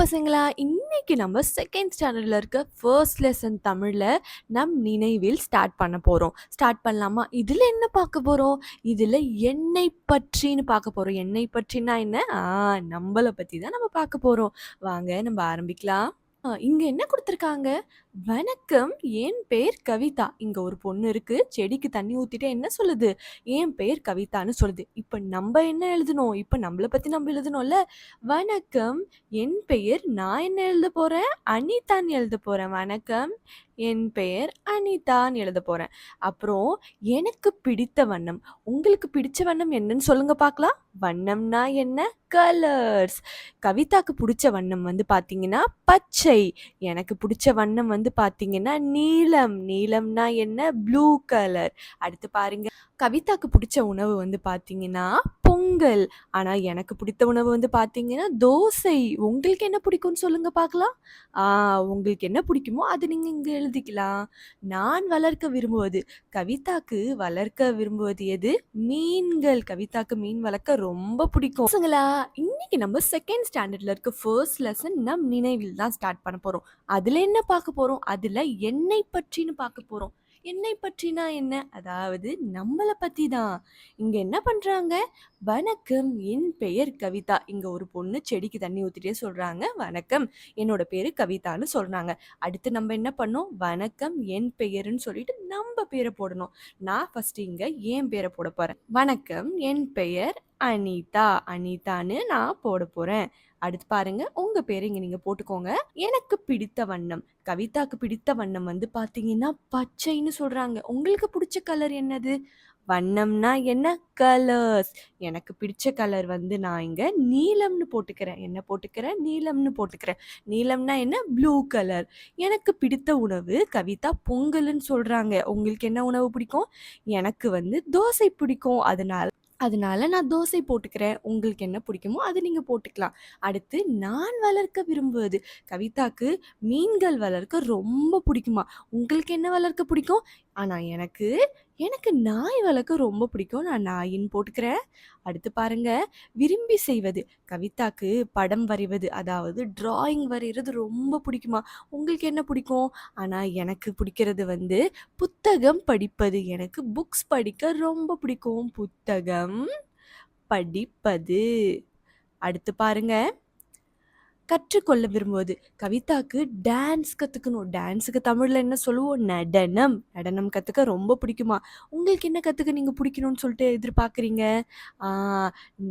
பசங்களா, இன்னைக்கு நம்ம செகண்ட் ஸ்டாண்டர்ட்ல இருக்க ஃபர்ஸ்ட் லெசன் தமிழ்ல நம் நினைவில் ஸ்டார்ட் பண்ண போறோம். ஸ்டார்ட் பண்ணலாமா? இதுல என்ன பார்க்க போறோம்? இதுல என்னை பற்றின்னு பார்க்க போறோம். என்னை பற்றினா என்ன? நம்மள பத்தி தான் நம்ம பார்க்க போறோம். வாங்க நம்ம ஆரம்பிக்கலாம். இங்க என்ன குடுத்துருக்காங்க? வணக்கம், என் பெயர் கவிதா. இங்க ஒரு பொண்ணு இருக்கு. செடிக்கு தண்ணி ஊத்திட்டு என்ன சொல்லுது? என் பெயர் கவிதான்னு சொல்லுது. இப்ப நம்ப என்ன எழுதணும்? இப்ப நம்மள பத்தி நம்ம எழுதணும்ல. வணக்கம், என் பெயர் நான் என்ன எழுதப் போறேன்? அனிதான்னு எழுதப் போறேன். வணக்கம், என் பெயர் அனிதான்னு எழுதப் போறேன். அப்புறம் எனக்கு பிடித்த வண்ணம். உங்களுக்கு பிடிச்ச வண்ணம் என்னன்னு சொல்லுங்க பார்க்கலாம். வண்ணம்னா என்ன? கலர்ஸ். கவிதாக்கு புடிச்ச வண்ணம் வந்து பார்த்தீங்கன்னா பச்சை. எனக்கு புடிச்ச வண்ணம் வந்து பார்த்தீங்கன்னா நீலம். நீலம்னா என்ன? Blue colour. அடுத்து பாருங்க. கவிதாக்கு புடிச்ச உணவு வந்து பார்த்தீங்கன்னா பொங்கல். ஆனா எனக்கு பிடித்த உணவு வந்து பார்த்தீங்கன்னா தோசை. உங்களுக்கு என்ன பிடிக்கும்னு சொல்லுங்க பார்க்கலாம். ஆ உங்களுக்கு என்ன பிடிக்குமோ அது நீங்க இங்க எழுதிக்கலாம். நான் வளர்க்க விரும்புவது. கவிதாக்கு வளர்க்க விரும்புவது எது? மீன்கள். கவிதாக்கு மீன் வளர்க்க ரொம்ப பிடிக்கும். பசங்களா, இன்னைக்கு நம்ம செகண்ட் ஸ்டாண்டர்ட்ல இருக்க ஃபர்ஸ்ட் லெசன் நம் நினைவில் தான் ஸ்டார்ட் பண்ண போறோம். அதுல என்ன பார்க்க போறோம்? அதுல என்னை பற்றின்னு பார்க்க போறோம். என்னை பற்றினா என்ன? அதாவது நம்மள பத்தி தான். இங்க என்ன பண்றாங்க? வணக்கம், என் பெயர் கவிதா. இங்க ஒரு பொண்ணு செடிக்கு தண்ணி ஊத்திட்டே சொல்றாங்க, வணக்கம், என்னோட பேரு கவிதான்னு சொல்றாங்க. அடுத்து நம்ம என்ன பண்ணோம்? வணக்கம், என் பெயருன்னு சொல்லிட்டு நம்ம பேரை போடணும். நான் ஃபர்ஸ்ட் இங்க என் பேரை போட போறேன். வணக்கம், என் பெயர் அனிதா. அனிதான்னு நான் போட போறேன். அடுத்து பாருங்க, உங்க பேரை இங்க நீங்க போட்டுக்கோங்க. எனக்கு பிடித்த வண்ணம். கவிதாக்கு பிடித்த வண்ணம் வந்து பாத்தீங்கன்னா பச்சைன்னு சொல்றாங்க. உங்களுக்கு பிடிச்ச கலர் என்னது? வண்ணம்னா என்ன? கலர்ஸ். எனக்கு பிடிச்ச கலர் வந்து நான் இங்க நீலம்னு போட்டுக்கிறேன். என்ன போட்டுக்கிறேன்? நீலம்னு போட்டுக்கிறேன். நீலம்னா என்ன? Blue colour. எனக்கு பிடித்த உணவு கவிதா பொங்கல்னு சொல்றாங்க. உங்களுக்கு என்ன உணவு பிடிக்கும்? எனக்கு வந்து தோசை பிடிக்கும். அதனால நான் தோசை போட்டுக்கிறேன். உங்களுக்கு என்ன பிடிக்குமோ அது நீங்க போட்டுக்கலாம். அடுத்து நான் வளர்க்க விரும்புவது. கவிதாக்கு மீன்கள் வளர்க்க ரொம்ப பிடிக்குமா. உங்களுக்கு என்ன வளர்க்க பிடிக்கும்? ஆனா எனக்கு எனக்கு நாய் வளர்க்க ரொம்ப பிடிக்கும். நான் நாயின்னு போட்டுக்கிறேன். அடுத்து பாருங்க, விரும்பி செய்வது. கவிதாக்கு படம் வரைவது, அதாவது டிராயிங் வரைகிறது ரொம்ப பிடிக்குமா. உங்களுக்கு என்ன பிடிக்கும்? ஆனா எனக்கு பிடிக்கிறது வந்து புத்தகம் படிப்பது. எனக்கு புக்ஸ் படிக்க ரொம்ப பிடிக்கும். புத்தகம் படிப்பது. அடுத்து பாருங்க, கற்றுக்கொள்ள விரும்புவது. கவிதாக்கு டான்ஸ் கத்துக்கணும். டான்ஸுக்கு தமிழ்ல என்ன சொல்லுவோம்? நடனம். நடனம் கத்துக்க ரொம்ப பிடிக்குமா. உங்களுக்கு என்ன கத்துக்க நீங்க பிடிக்கணும்னு சொல்லிட்டு எதிர்பார்க்குறீங்க? ஆ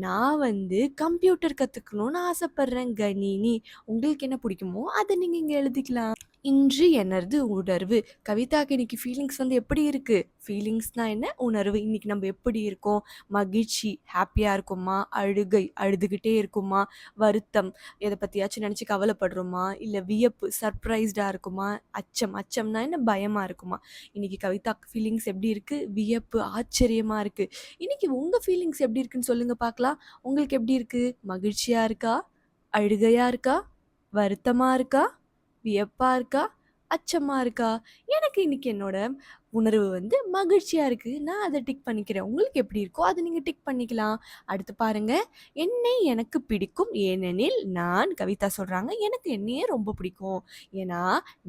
நான் வந்து கம்ப்யூட்டர் கத்துக்கணும்னு ஆசைப்படுறேன். கணினி. உங்களுக்கு என்ன பிடிக்குமோ அத நீங்க இங்க எழுதிக்கலாம். இன்று எனது உணர்வு. கவிதாக்கு இன்னைக்கு ஃபீலிங்ஸ் வந்து எப்படி இருக்கு? ஃபீலிங்ஸ்னா என்ன? உணர்வு. இன்னைக்கு நம்ம எப்படி இருக்கோம்? மகிழ்ச்சி, ஹேப்பியா இருக்கோமா? அழுகை, அழுதுகிட்டே இருக்குமா? வருத்தம், எத பத்தியாச்சும் நினைச்சு கவலைப்படுறோமா? இல்ல வியப்பு, சர்ப்ரைஸ்டா இருக்குமா? அச்சம், அச்சம்னா என்ன? பயமா இருக்குமா? இன்னைக்கு கவிதாக்கு ஃபீலிங்ஸ் எப்படி இருக்கு? வியப்பு, ஆச்சரியமா இருக்கு. இன்னைக்கு உங்க ஃபீலிங்ஸ் எப்படி இருக்குன்னு சொல்லுங்க பார்க்கலாம். உங்களுக்கு எப்படி இருக்கு? மகிழ்ச்சியா இருக்கா? அழுகையா இருக்கா? வருத்தமா இருக்கா? வியப்பா இருக்கா? அச்சமா இருக்கா? எனக்கு இன்னைக்கு என்னோட உணர்வு வந்து மகிழ்ச்சியா இருக்கு. நான் அத டிக் பண்ணிக்கிறேன். உங்களுக்கு எப்படி இருக்கோ அத நீங்க டிக் பண்ணிக்கலாம். அடுத்து பாருங்க, என்னை எனக்கு பிடிக்கும் ஏனெனில் நான். கவிதா சொல்றாங்க, எனக்கு என்னையே ரொம்ப பிடிக்கும். ஏன்னா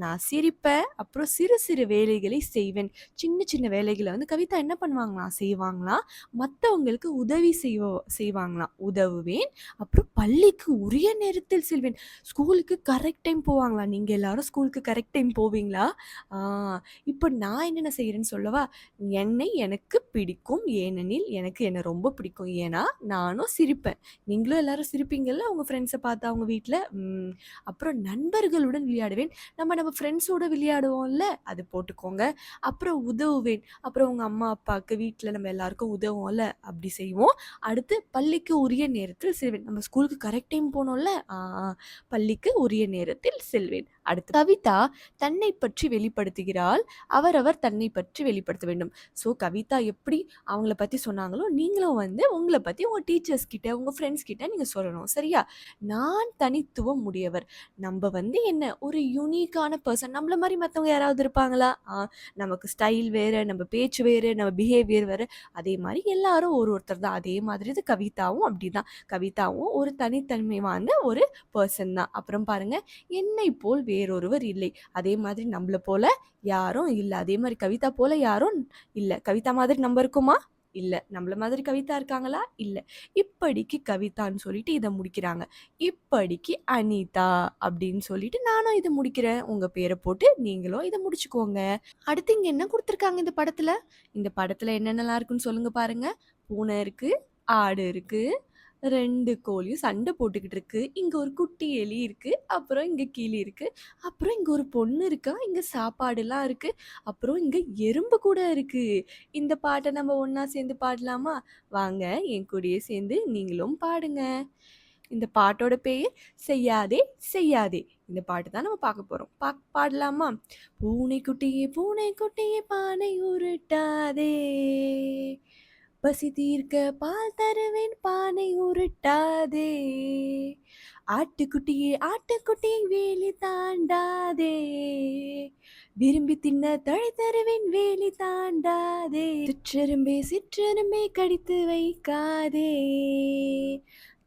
நான் சிரிப்பேன். அப்புறம் சிறு சிறு வேலைகளை செய்வேன். சின்ன சின்ன வேலைகள வந்து கவிதா என்ன பண்ணுவாங்களாம்? செய்வாங்களாம். மத்தவங்களுக்கு உதவி செய்வாங்களாம். உதவுவேன். அப்புறம் பள்ளிக்கு உரிய நேரத்தில் செல்வேன். ஸ்கூலுக்கு கரெக்ட் டைம் போவாங்களா? நீங்க எல்லாரும் ஸ்கூலுக்கு கரெக்ட் டைம் போவீங்களா? ஆ இப்ப நான் என்னென்ன செய்றேன்னு சொல்லவா? என்னை எனக்கு பிடிக்கும் ஏனெனில் எனக்கு என்ன ரொம்ப பிடிக்கும். ஏன்னா நானும் சிரிப்பேன். நீங்களும் எல்லாரும் சிரிப்பீங்கல்ல உங்க ஃப்ரெண்ட்ஸ பார்த்தா உங்க வீட்ல. அப்புறம் நண்பர்களுடன் விளையாடுவேன். நம்ம ஃப்ரெண்ட்ஸோட விளையாடுவோம்ல, அது போட்டுக்கோங்க. அப்புறம் உதவுவேன். அப்புறம் உங்க அம்மா, அப்பாவுக்கு வீட்ல நம்ம எல்லாருக்கும் உதவுவோம்ல, அப்படி செய்வோம். அடுத்து பள்ளிக்கு உரிய நேரத்தில் செல்வேன். நம்ம ஸ்கூலுக்கு கரெக்ட் டைம் போனோம்ல, பள்ளிக்கு உரிய நேரத்தில் செல்வேன். அடுத்து கவிதா தன்னை பற்றி வெளிப்படுத்துகிறாள். அவரவர் தன்னை பற்றி வெளிப்படுத்த வேண்டும். ஸோ கவிதா எப்படி அவங்கள பத்தி சொன்னாங்களோ, நீங்களும் வந்து உங்கள பத்தி உங்க டீச்சர்ஸ் கிட்ட, உங்க ஃப்ரெண்ட்ஸ் கிட்ட நீங்க சொல்லணும். சரியா? நான் தனித்துவம் உடையவர். நம்ப வந்து என்ன ஒரு யூனிக்கான பெர்சன். நம்மள மாரி மத்தவங்க யாராவது இருப்பாங்களா? நமக்கு ஸ்டைல் வேற, நம்ம பேச்சு வேறு, நம்ம பிஹேவியர் வேற. அதே மாரி எல்லாரும் ஒருத்தர் தான். அதே மாதிரி இது கவிதாவும் அப்படிதான். கவிதாவும் ஒரு தனித்தன்மை வாய்ந்த ஒரு பெர்சன் தான். அப்புறம் பாருங்க, என்னை போல் வேறொருவர் இல்லை. அதே மாதிரி நம்மள போல யாரும் இல்ல. அதே மாரி கவிதா போல யாரும் இல்ல. கவிதா மாதிரி நம்ம இருக்கோமா? இல்ல. நம்மள மாதிரி கவிதா இருக்காங்களா? இல்ல. இப்படிக்கு கவிதான்னு சொல்லிட்டு இத முடிக்கிறாங்க. இப்படிக்கு அனிதா அப்படின்னு சொல்லிட்டு நானும் இத முடிக்கிறேன். உங்க பேர போட்டு நீங்களும் இத முடிச்சுக்கோங்க. அடுத்து இங்க என்ன குடுத்துருக்காங்க இந்த படத்துல? இந்த படத்துல என்னென்னலாம் இருக்குன்னு சொல்லுங்க பாருங்க. பூனை இருக்கு, ஆடு இருக்கு, 2 கோழியும் சண்டை போட்டுக்கிட்டு இருக்கு. இங்க ஒரு குட்டி எலி இருக்கு. அப்புறம் இங்க கிளி இருக்கு. அப்புறம் இங்க ஒரு பொண்ணு இருக்கா. இங்க சாப்பாடுலாம் இருக்கு. அப்புறம் இங்க எறும்பு கூட இருக்கு. இந்த பாட்ட நம்ம ஒண்ணா சேர்ந்து பாடலாமா? வாங்க என் கூடயே சேர்ந்து நீங்களும் பாடுங்க. இந்த பாட்டோட பெயர் "செய்யாதே செய்யாதே". இந்த பாட்டு தான் நம்ம பார்க்க போறோம். பாடலாமா? பூனைக்குட்டியே பூனைக்குட்டியே பானை உருட்டாதே, பசி தீர்க்க பால் தருவேன் பானை உருட்டாதே, ஆட்டுக்குட்டியே ஆட்டுக்குட்டியே வேலி தாண்டாதே, விரும்பி தின்ன தழை தருவேன் வேலி தாண்டாதே, சிற்றெரும்பே சிற்றெரும்பே கடித்து வைக்காதே,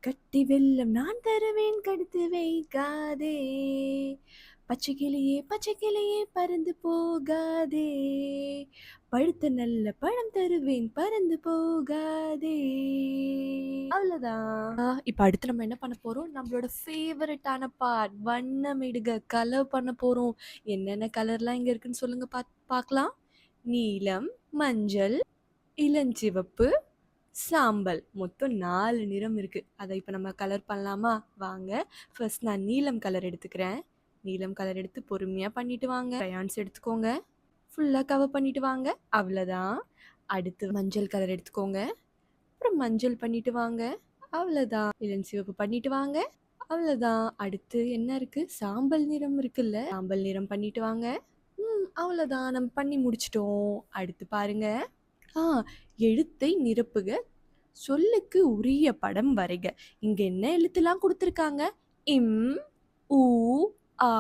கட்டி வெல்லம் நான் தருவேன் கடித்து வைக்காதே, பச்சை கிளியே பறந்து போகாதே, பழுத்த நல்ல பழம் தருவேன் பறந்து போகாதே. அவ்வளவுதான். இப்ப அடுத்து நம்ம என்ன பண்ண போறோம்? நம்மளோட ஃபேவரட்டான பார்ட் வண்ணமிடுக கலர் பண்ண போறோம். என்னென்ன கலர்லாம் இங்க இருக்குன்னு சொல்லுங்க பார்க்கலாம். நீலம், மஞ்சள், இளஞ்சிவப்பு, சாம்பல். மொத்தம் 4 நிறம் இருக்கு. அத இப்ப நம்ம கலர் பண்ணலாமா? வாங்க. ஃபர்ஸ்ட் நான் நீலம் கலர் எடுத்துக்கிறேன். நீலம் கலர் எடுத்து பொறுமையா பண்ணிட்டு வாங்க. கிரையான்ஸ் எடுத்துக்கோங்க. ஃபுல்லா கவர் பண்ணிட்டு வாங்க. அவ்வளோதான். அடுத்து மஞ்சள் கலர் எடுத்துக்கோங்க. அப்புறம் மஞ்சள் பண்ணிட்டு வாங்க. அவ்வளோதான். இளஞ்சிவப்பு பண்ணிட்டு வாங்க. அவ்வளோதான். அடுத்து என்ன இருக்கு? சாம்பல் நிறம் இருக்குல்ல? சாம்பல் நிறம் பண்ணிட்டு வாங்க. அவ்வளோதான். நம்ம பண்ணி முடிச்சிட்டோம். அடுத்து பாருங்க. எழுத்தை நிரப்புக, சொல்லுக்கு உரிய படம் வரைக. இங்க என்ன எழுத்துலாம் கொடுத்துருக்காங்க? இம், உ, ஆ,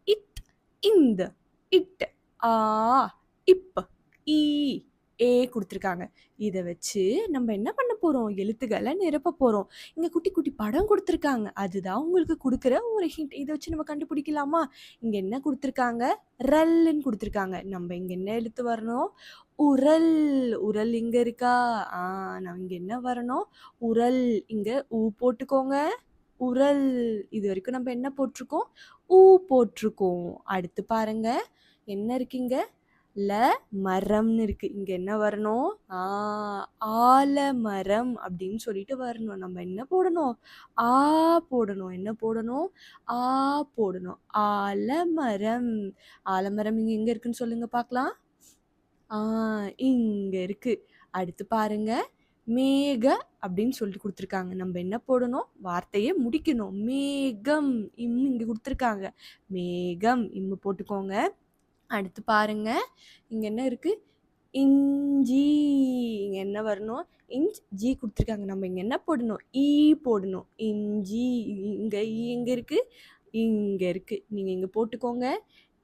இத், இந்த, இட், ஆ, இப், ஈ, ஏ கொடுத்துருக்காங்க. இதை வச்சு நம்ம என்ன பண்ண போறோம்? எழுத்துக்களை நிரப்ப போறோம். இங்க குட்டி குட்டி படம் கொடுத்துருக்காங்க. அதுதான் உங்களுக்கு கொடுக்குற ஒரு ஹிண்ட். இதை வச்சு நம்ம கண்டுபிடிக்கலாமா? இங்க என்ன கொடுத்துருக்காங்க? ரல்லுன்னு கொடுத்துருக்காங்க. நம்ம இங்க என்ன எழுத்து வரணும்? உரல். உரல் இங்க இருக்கா? நம்ம இங்க என்ன வரணும்? உரல். இங்க ஊ போட்டுக்கோங்க. உரல். இது வரைக்கும் நம்ம என்ன போட்டிருக்கோம்? ஊ போட்டிருக்கோம். அடுத்து பாருங்க, என்ன இருக்குங்க? ல மரம்னு இருக்கு. இங்க என்ன வரணும்? ஆலமரம் அப்படின்னு சொல்லிட்டு வரணும். நம்ம என்ன போடணும்? ஆ போடணும். என்ன போடணும்? ஆ போடணும். ஆலமரம். ஆலமரம் இங்க எங்க இருக்குன்னு சொல்லுங்க பார்க்கலாம். இங்க இருக்கு. அடுத்து பாருங்க, மேக அப்படின்னு சொல்லிட்டு கொடுத்துருக்காங்க. நம்ம என்ன போடணும்? வார்த்தையை முடிக்கணும். மேகம். இங்க கொடுத்துருக்காங்க. மேகம் இம்மு போட்டுக்கோங்க. அடுத்து பாருங்க, இங்க என்ன இருக்கு? இஞ்சி. இங்க என்ன வரணும்? ஜி கொடுத்துருக்காங்க. நம்ம இங்க என்ன போடணும்? ஈ போடணும். இஞ்சி. இங்க ஈ எங்க இருக்கு? இங்க இருக்கு. நீங்க இங்க போட்டுக்கோங்க.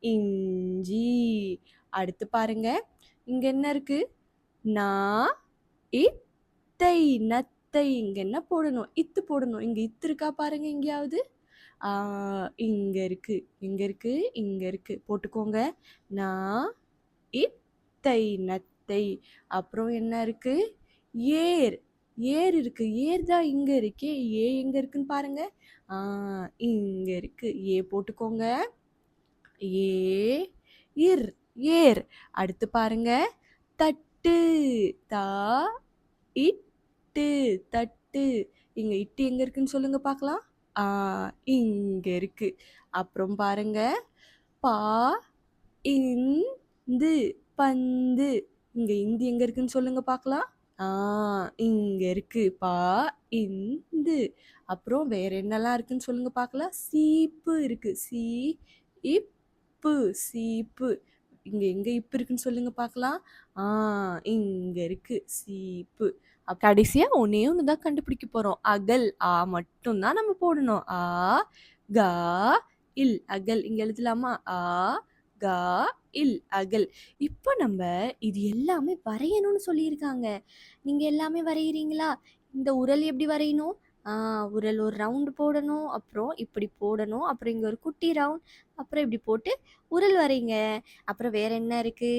இஞ்சி. அடுத்து பாருங்க, இங்க என்ன இருக்கு? இத்தை. நத்தை. இங்க என்ன போடணும்? இத்து போடணும். இங்க இத்து இருக்கா பாருங்க எங்கேயாவது? இங்க இருக்கு. இங்க இருக்கு. இங்க இருக்கு. போட்டுக்கோங்க. இத்தை. நத்தை. அப்புறம் என்ன இருக்கு? ஏர். ஏர் இருக்கு. ஏர் தான் இங்க இருக்கே. ஏ எங்க இருக்குன்னு பாருங்க. இங்க இருக்கு. ஏ போட்டுக்கோங்க. ஏர். ஏர். அடுத்து பாருங்க, தட்டு. தா இட்டு. தட்டு. இங்க இட்டு எங்க இருக்குன்னு சொல்லுங்க பார்க்கலாம். இங்க இருக்கு. அப்புறம் பாருங்க, பா இந்து. பந்து. இங்க இந்து எங்க இருக்குன்னு சொல்லுங்க பார்க்கலாம். இங்க இருக்கு. பா இந்து. அப்புறம் வேற என்னெல்லாம் இருக்குன்னு சொல்லுங்க பார்க்கலாம். சீப்பு இருக்கு. இப்பு, சீப்பு. இங்க எங்க இப்பு இருக்குன்னு சொல்லுங்க பார்க்கலாம். ஆ இங்க இருக்கு சீப்பு. கடைசியா ஒண்ணே ஒண்ணு தான் கண்டுபிடிக்க போறோம். அகல். மட்டும் தான் நம்ம போடணும். கா, இல். அகல். இங்க எழுதலாமா? கா, இல். அகல். இப்ப நம்ம இது எல்லாமே வரையணும்னு சொல்லியிருக்காங்க. நீங்க எல்லாமே வரையறீங்களா? இந்த உரல் எப்படி வரையணும்? உரல் ஒரு ரவுண்டு போடணும். அப்புறம் இப்படி போடணும். அப்புறம் இங்க ஒரு குட்டி ரவுண்ட். அப்புறம் இப்படி போட்டு உரல் வரைங்க. அப்புறம் வேற என்ன இருக்கு?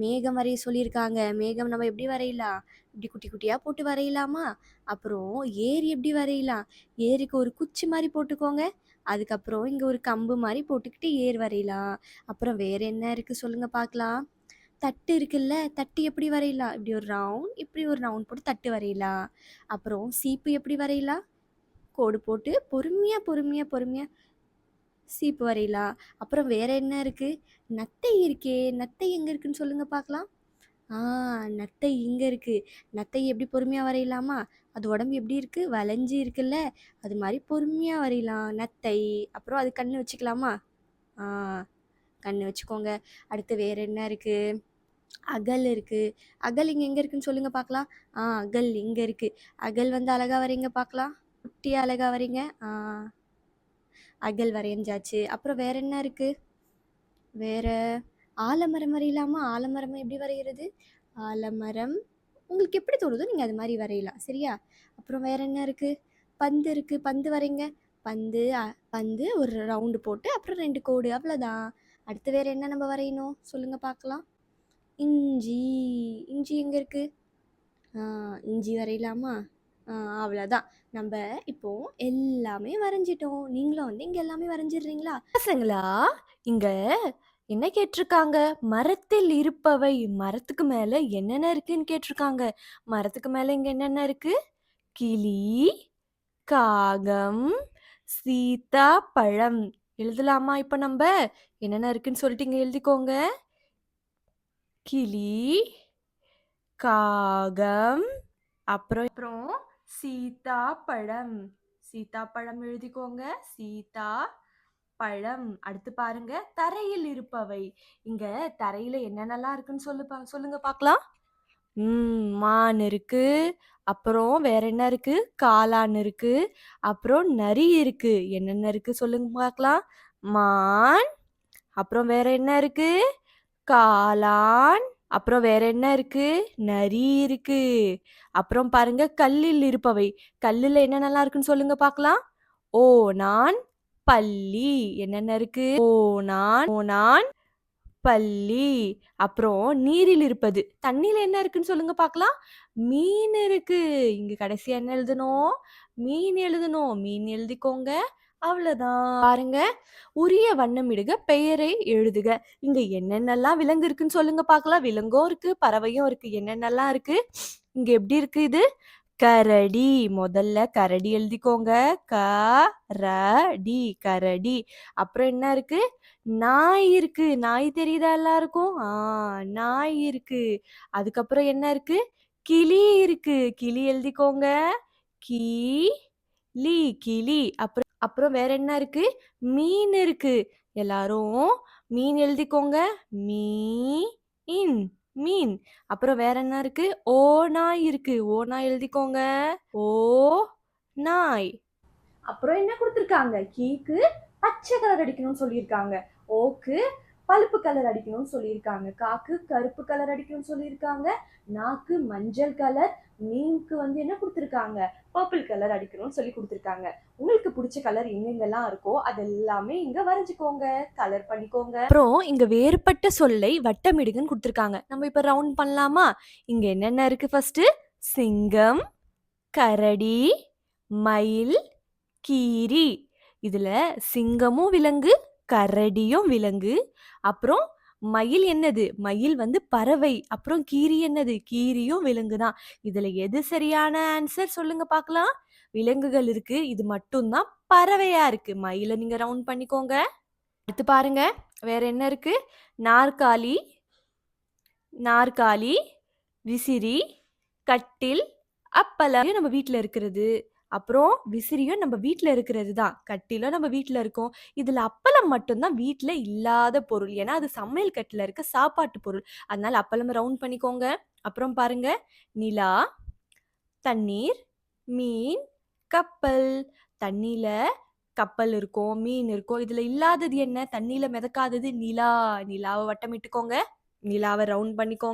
மேகம் வரைய சொல்லியிருக்காங்க. மேகம் நம்ம எப்படி வரையலாம்? இப்படி குட்டி குட்டியா போட்டு வரையலாமா? அப்புறம் ஏரி எப்படி வரையலாம்? ஏரிக்கு ஒரு குச்சி மாதிரி போட்டுக்கோங்க. அதுக்கப்புறம் இங்க ஒரு கம்பு மாதிரி போட்டுக்கிட்டு ஏர் வரையலாம். அப்புறம் வேற என்ன இருக்கு சொல்லுங்க பார்க்கலாம். தட்டு இருக்குல்ல, தட்டு எப்படி வரையலாம்? இப்படி ஒரு ரவுண்ட், இப்படி ஒரு ரவுண்ட் போட்டு தட்டு வரையலாம். அப்புறம் சீப்பு எப்படி வரையலாம்? கோடு போட்டு பொறுமையா பொறுமையா பொறுமையா சீப்பு வரையலாம். அப்புறம் வேற என்ன இருக்கு? நத்தை இருக்கே, நத்தை எங்க இருக்குன்னு சொல்லுங்க பார்க்கலாம். நத்தை இங்க இருக்கு. நத்தை எப்படி பொறுமையா வரையலாமா? அது உடம்பு எப்படி இருக்கு? வளைஞ்சு இருக்குல்ல, அது மாதிரி பொறுமையா வரையலாம் நத்தை. அப்புறம் அது கண்ணு வச்சுக்கலாமா? ஆ கண்ணு வச்சுக்கோங்க. அடுத்து வேற என்ன இருக்கு? அகல் இருக்கு. அகல் இங்க எங்க இருக்குன்னு சொல்லுங்க பார்க்கலாம். அகல் இங்க இருக்கு. அகல் வந்து அழகா வரைங்க பார்க்கலாம். குட்டியா அழகா வரைங்க. அகல் வரைஞ்சாச்சு. அப்புறம் வேற என்ன இருக்கு? வேற ஆலமரம் வரையலாமா? ஆலமரம் எப்படி வரைகிறது? ஆலமரம் உங்களுக்கு எப்படி தோணுதோ நீங்க அது மாதிரி வரையலாம். சரியா? அப்புறம் வேற என்ன இருக்கு? பந்து இருக்கு. பந்து வரைங்க. பந்து பந்து ஒரு ரவுண்டு போட்டு அப்புறம் 2 கோடு. அவ்வளோதான். அடுத்து வேற என்ன நம்ம வரையணும்? சொல்லுங்க பார்க்கலாம். இஞ்சி. இஞ்சி எங்க இருக்கு? இஞ்சி வரையலாமா? அவ்வளோதான். நம்ம இப்போ எல்லாமே வரைஞ்சிட்டோம். நீங்களும் வந்து இங்க எல்லாமே வரைஞ்சிடுறீங்களா? பசங்களா, இங்க என்ன கேட்டிருக்காங்க? மரத்தில் இருப்பவை. மரத்துக்கு மேல என்னென்ன இருக்குன்னு கேட்டிருக்காங்க. மரத்துக்கு மேல இங்க என்னென்ன இருக்கு? கிளி, காகம், சீதா பழம். எழுதலாமா இப்ப நம்ப? என்னென்ன இருக்குன்னு சொல்லிட்டு இங்க எழுதிக்கோங்க. கிளி, காகம், அப்புறம் சீதாப்பழம். சீதாப்பழம் எழுதிக்கோங்க. சீதா பழம். அடுத்து பாருங்க, தரையில் இருப்பவை. இங்க தரையில என்னென்னலாம் இருக்குன்னு சொல்லுங்க பார்க்கலாம். மான் இருக்கு. அப்புறம் வேற என்ன இருக்கு? காளான் இருக்கு. அப்புறம் நரி இருக்கு. என்னென்ன இருக்கு சொல்லுங்க பார்க்கலாம். மான். அப்புறம் வேற என்ன இருக்கு? காளான். அப்புறம் வேற என்ன இருக்கு? நரி இருக்கு. அப்புறம் பாருங்க, கல்லில் இருப்பவை. கல்லுல என்னென்னலாம் இருக்குன்னு சொல்லுங்க பார்க்கலாம். ஓணான், பல்லி. என்னென்ன இருக்கு? ஓணான், பல்லி. அப்புறம் நீரில் இருப்பது. தண்ணியில என்ன இருக்குன்னு சொல்லுங்க பார்க்கலாம். மீன் இருக்கு. இங்க கடைசியா என்ன எழுதணும்? மீன் எழுதணும். மீன் எழுதிக்கோங்க. அவ்வளவுதான். பாருங்க, உரிய வண்ணமிடுக, பெயரை எழுதுக. இங்க என்னென்னலாம் விலங்கு இருக்குன்னு சொல்லுங்க பார்க்கலாம். விலங்கும் இருக்கு, பறவையும் இருக்கு. என்னென்னலாம் இருக்கு? இங்க எப்படி இருக்கு இது? கரடி. முதல்ல கரடி எழுதிக்கோங்க. டி கரடி. அப்புறம் என்ன இருக்கு? நாய் இருக்கு. நாய் தெரியுதா எல்லாருக்கும்? நாய் இருக்கு. அதுக்கப்புறம் என்ன இருக்கு? கிளி இருக்கு. கிளி எழுதிக்கோங்க. கிளி கிளி. அப்புறம் வேற என்ன இருக்கு? மீன் இருக்கு. எல்லாரும் மீன் எழுதிக்கோங்க. மீன் மீன். அப்புறம் வேற என்ன இருக்கு? ஓநாய் இருக்கு. ஓநாய் எழுதிக்கோங்க. ஓ நாய். அப்புறம் என்ன கொடுத்துருக்காங்க? கீக்கு பச்சை கலர் அடிக்கணும்னு சொல்லியிருக்காங்க. ஓக்கு பழுப்பு கலர் அடிக்கணும்னு சொல்லியிருக்காங்க. காக்கு கருப்பு கலர் அடிக்கணும்னு சொல்லியிருக்காங்க. நாக்கு மஞ்சள் கலர். மீனுக்கு வந்து என்ன கொடுத்துருக்காங்க? பர்பிள் கலர் அடிக்கணும்னு சொல்லி கொடுத்துருக்காங்க. உங்களுக்கு பிடிச்ச கலர் எங்கெங்கெல்லாம் இருக்கோ அதெல்லாமே இங்க வரைஞ்சுக்கோங்க. கலர் பண்ணிக்கோங்க. அப்புறம் இங்க வேறுபட்ட சொல்லை வட்டமிடுங்கன்னு கொடுத்துருக்காங்க. நம்ம இப்ப ரவுண்ட் பண்ணலாமா? இங்க என்னென்ன இருக்கு? ஃபர்ஸ்ட் சிங்கம், கரடி, மயில், கீரி. இதுல சிங்கமும் விலங்கு, கரடியும் விலங்கு. அப்புறம் மயில் என்னது? மயில் வந்து பறவை. அப்புறம் கீரி என்னது? கீரியும் விலங்கு தான். இதுல எது சரியான ஆன்சர் சொல்லுங்க பார்க்கலாம். விலங்குகள் இருக்கு, இது மட்டும்தான் பறவையா இருக்கு. மயில நீங்க ரவுண்ட் பண்ணிக்கோங்க. அடுத்து பாருங்க, வேற என்ன இருக்கு? நாற்காலி, விசிறி, கட்டில், அப்பளம் நம்ம வீட்ல இருக்கிறது. அப்புறம் விசிறியும் நம்ம வீட்ல இருக்கிறது தான். கட்டிலும் நம்ம வீட்ல இருக்கும். இதுல அப்பளம் மட்டும் தான் வீட்ல இல்லாத பொருள். ஏன்னா, அது சமையல் கட்டுல இருக்க சாப்பாட்டு பொருள். அதனால அப்பளம் ரவுண்ட் பண்ணிக்கோங்க. அப்புறம் பாருங்க, நிலா, தண்ணீர், மீன், கப்பல். தண்ணீல கப்பல் இருக்கும், மீன் இருக்கும். இதுல இல்லாதது என்ன? தண்ணீல மிதக்காதது நிலா. நிலாவ வட்டமிட்டுக்கோங்க. நிலாவ ரவுண்ட் பண்ணிக்கோங்க.